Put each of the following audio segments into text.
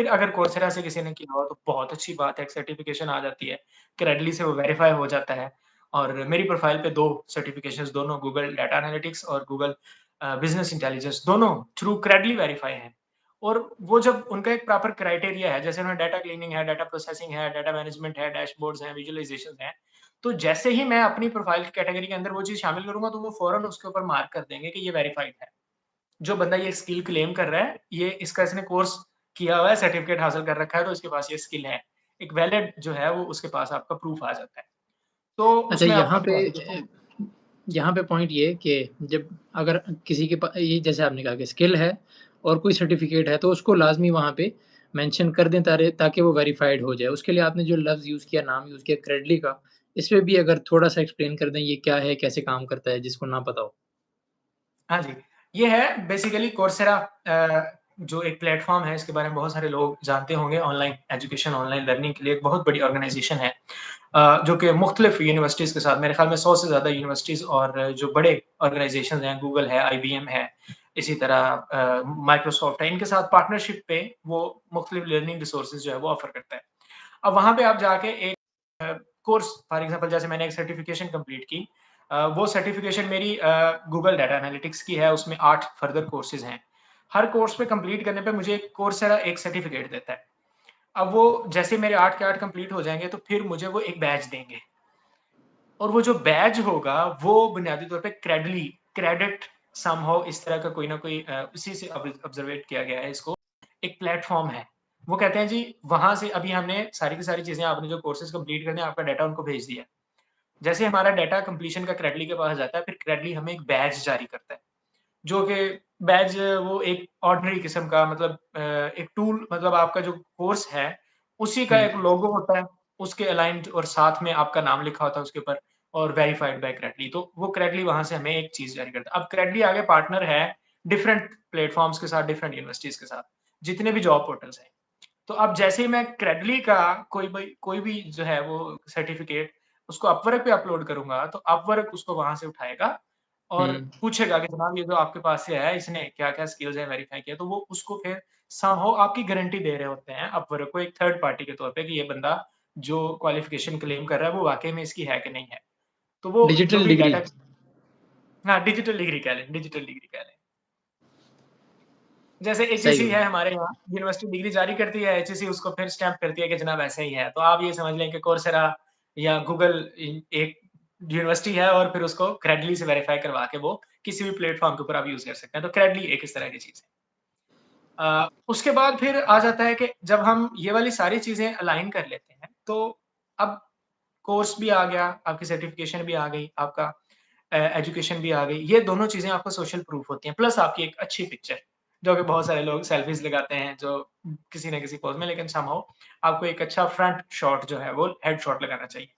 फिर अगर कोर्सेरा से किसी ने किया हो तो बहुत अच्छी बात है, एक सर्टिफ़िकेशन आ जाती है। क्रेडली से वो वेरीफ़ाई हो जाता है और मेरी प्रोफ़ाइल पे 2 सर्टिफ़िकेशंस दोनों गूगल डाटा एनालिटिक्स और गूगल बिज़नेस इंटेलिजेंस दोनों थ्रू क्रेडली वेरीफ़ाई हैं। और वो जब उनका एक प्रॉपर क्राइटेरिया है, जैसे उन्होंने डाटा क्लीनिंग है, डाटा प्रोसेसिंग है, डाटा मैनेजमेंट है, डैशबोर्ड्स हैं, विजुअलाइज़ेशंस हैं। तो जैसे ही मैं अपनी प्रोफ़ाइल की कैटेगरी के अंदर वो चीज़ शामिल करूँगा, तो वो फ़ौरन उसके ऊपर मार्क कर देंगे कि ये वेरिफ़ाइड है। जो बंदा ये स्किल क्लेम कर रहा है, ये इसका इसने कोर्स किया हुआ है, सर्टिफ़िकेट हासिल कर रखा है, तो इसके पास ये स्किल है। एक वैलिड जो है वो उसके पास आपका प्रूफ़ आ जाता है। तो अच्छा, उसमें आप यहाँ अपनी पे एप्लीकेशन यहाँ पे पॉइंट ये है कि जब अगर किसी के पा ये जैसे आपने कहा कि स्किल है और कोई सर्टिफ़िकेट है, तो उसको लाज़मी वहाँ पे मेंशन कर दें ताकि वो वेरिफ़ाइड हो जाए। उसके लिए आपने जो लफ्ज़ यूज़ किया, नाम यूज़ किया क्रेडली का, इस पे भी अगर थोड़ा-सा एक्सप्लेन कर दें, ये क्या है, कैसे काम करता है, जिसको ना पता हो? हाँ जी, ये है बेसिकली कोर्सेरा जो एक प्लेटफ़ॉर्म है, इसके बारे में बहुत सारे लोग जानते होंगे ऑनलाइन एजुकेशन, ऑनलाइन लर्निंग के लिए एक बहुत बड़ी ऑर्गनाइज़ेशन है। जो कि मुख्तलिफ़ यूनिवर्सिटीज़ के साथ मेरे ख़्याल में 100 से ज़्यादा यूनिवर्सिटीज़ और जो बड़े ऑर्गनाइज़ेशंस हैं, गूगल है, आईबीएम है, इसी तरह माइक्रोसॉफ्ट है, इनके साथ पार्टनरशिप पे वो मुख्तलिफ़ लर्निंग रिसोर्सेज़ जो है वो ऑफ़र करता है। अब वहाँ पे आप जाके एक अ, कोर्स फॉर एग्ज़ाम्पल जैसे मैंने एक सर्टिफ़िकेशन कंप्लीट की वो सर्टिफ़िकेशन मेरी गूगल डाटा एनालिटिक्स की है, उसमें 8 फर्दर कोर्सेज़ हैं। हर कोर्स पे कंप्लीट करने पे मुझे कोर्सेरा एक सर्टिफ़िकेट देता है। अब वो जैसे मेरे 8 के 8 कंप्लीट हो जाएँगे, तो फिर मुझे वो एक बैज देंगे और वो जो बैज होगा, वो बुनियादी तौर पे क्रेडिट समहाउ इस तरह का कोई ना कोई उसी से ऑब्ज़र्वेट किया गया है इसको, एक प्लेटफ़ॉर्म है। वो कहते हैं जी, वहाँ से अभी हमने सारी की सारी चीज़ें आपने जो कोर्सेज़ कंप्लीट करने हैं, आपका डाटा उनको भेज दिया। जैसे हमारा डाटा कंप्लीशन का क्रेडली के पास जाता है, फिर क्रेडली हमें एक बैज जारी करता है। जो कि बैज वो एक ऑर्डिनरी किस्म का मतलब एक टूल मतलब आपका जो कोर्स है, उसी का हुँ, एक लोगो होता है, उसके अलाइन्ड और साथ में आपका नाम लिखा होता है उसके ऊपर और वेरिफाइड बाय क्रेडली। तो वो क्रेडली वहाँ से हमें एक चीज़ जारी करता है। अब क्रेडली आगे पार्टनर है डिफरेंट प्लेटफ़ॉर्म्स के साथ, डिफरेंट यूनिवर्सिटीज़ के साथ, जितने भी जॉब पोर्टल्स हैं। तो अब जैसे ही मैं क्रेडली का कोई भी जो है वो सर्टिफ़िकेट उसको अपवर्क पे अपलोड करूँगा, तो अपवर्क उसको वहाँ से उठाएगा और हुँ। पूछेगा कि जनाब ये जो आपके पास से है, इसने क्या-क्या स्किल्स हैं वेरीफाई किया, तो वो उसको फिर समहाउ आपकी गारंटी दे रहे होते हैं अपवर्क को एक थर्ड पार्टी के तौर पे कि ये बंदा जो क्वालिफ़िकेशन क्लेम कर रहा है, वो वाक़ई में इसकी है कि नहीं है। तो वो जो डिजिटल भी डिग्री। डाटा हाँ, डिजिटल डिग्री कह लें। जैसे सही एचईसी है बात। हमारे यहाँ, यूनिवर्सिटी डिग्री जारी करती है, एचईसी उसको फिर स्टैम्प करती है कि जनाब ऐसा ही है। तो आप ये समझ लें कि कोर्सेरा या गूगल एक यूनिवर्सिटी है और फिर उसको क्रेडली से वेरीफाई करवा के वो किसी भी प्लेटफ़ॉर्म के ऊपर आप यूज़ कर सकते हैं। तो क्रेडली एक इस तरह की चीज़ है। उसके बाद फिर आ जाता है कि जब हम ये वाली सारी चीज़ें अलाइन कर लेते हैं, तो अब कोर्स भी आ गया, आपकी सर्टिफ़िकेशन भी आ गई, आपका एजुकेशन भी आ गई। ये दोनों चीज़ें आपको सोशल प्रूफ होती हैं, प्लस आपकी एक अच्छी पिक्चर, जो कि बहुत सारे लोग सेल्फीज़ लगाते हैं, जो किसी न किसी पोज़ में, लेकिन समहाउ आपको एक अच्छा फ्रंट शॉट जो है, वो हेड शॉट लगाना चाहिए।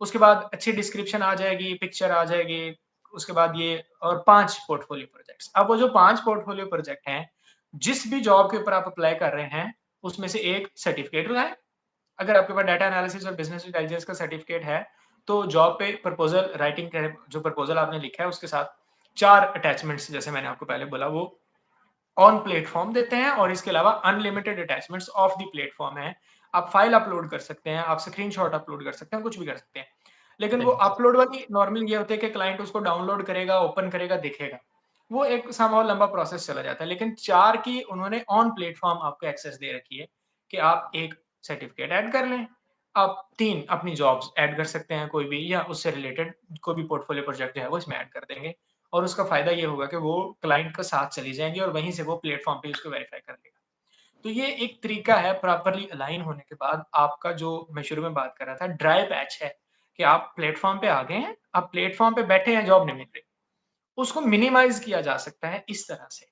उसके बाद अच्छी डिस्क्रिप्शन आ जाएगी, पिक्चर आ जाएगी, उसके बाद ये और 5 पोर्टफोलियो प्रोजेक्ट्स। अब वो जो 5 पोर्टफोलियो प्रोजेक्ट हैं, जिस भी जॉब के ऊपर आप अप्लाई कर रहे हैं, उसमें से एक सर्टिफ़िकेट लगाएँ। अगर आपके पास डाटा एनालिसिस और बिज़नेस इंटेलिजेंस का सर्टिफ़िकेट है, तो जॉब पे प्रपोज़ल राइटिंग के जो प्रपोज़ल आपने लिखा है, उसके साथ 4 अटैचमेंट्स जैसे मैंने आपको पहले बोला, वो ऑन प्लेटफ़ॉर्म देते हैं और इसके अलावा unlimited attachments of the platform है। आप फ़ाइल अपलोड कर सकते हैं, आप स्क्रीनशॉट अपलोड कर सकते हैं, कुछ भी कर सकते हैं। लेकिन वो सही। अपलोड वाली नॉर्मली ये होता है कि क्लाइंट उसको डाउनलोड करेगा, ओपन करेगा, देखेगा। वो एक समहाउ लंबा प्रोसेस चला जाता है। लेकिन 4 की उन्होंने ऑन प्लेटफ़ॉर्म आपको एक्सेस दे रखी है कि आप 1 सर्टिफ़िकेट ऐड कर लें। आप 3 अपनी जॉब्स ऐड कर सकते हैं कोई भी या उससे रिलेटेड कोई भी पोर्टफ़ोलियो प्रोजेक्ट जो है वो इसमें ऐड कर देंगे। और उसका फ़ायदा ये होगा कि वो क्लाइंट के साथ चली जाएँगी और वहीं से वो प्लेटफ़ॉर्म पे उसको वेरीफ़ाई कर लेगा। तो ये एक तरीका है प्रॉपर्ली अलाइन होने के बाद आपका जो मैं शुरू में बात कर रहा था ड्राई पैच है, कि आप प्लेटफ़ॉर्म पे आ गए हैं, आप प्लेटफ़ॉर्म पे बैठे हैं, जॉब नहीं मिल रही। उसको मिनिमाइज़ किया जा सकता है इस तरह से।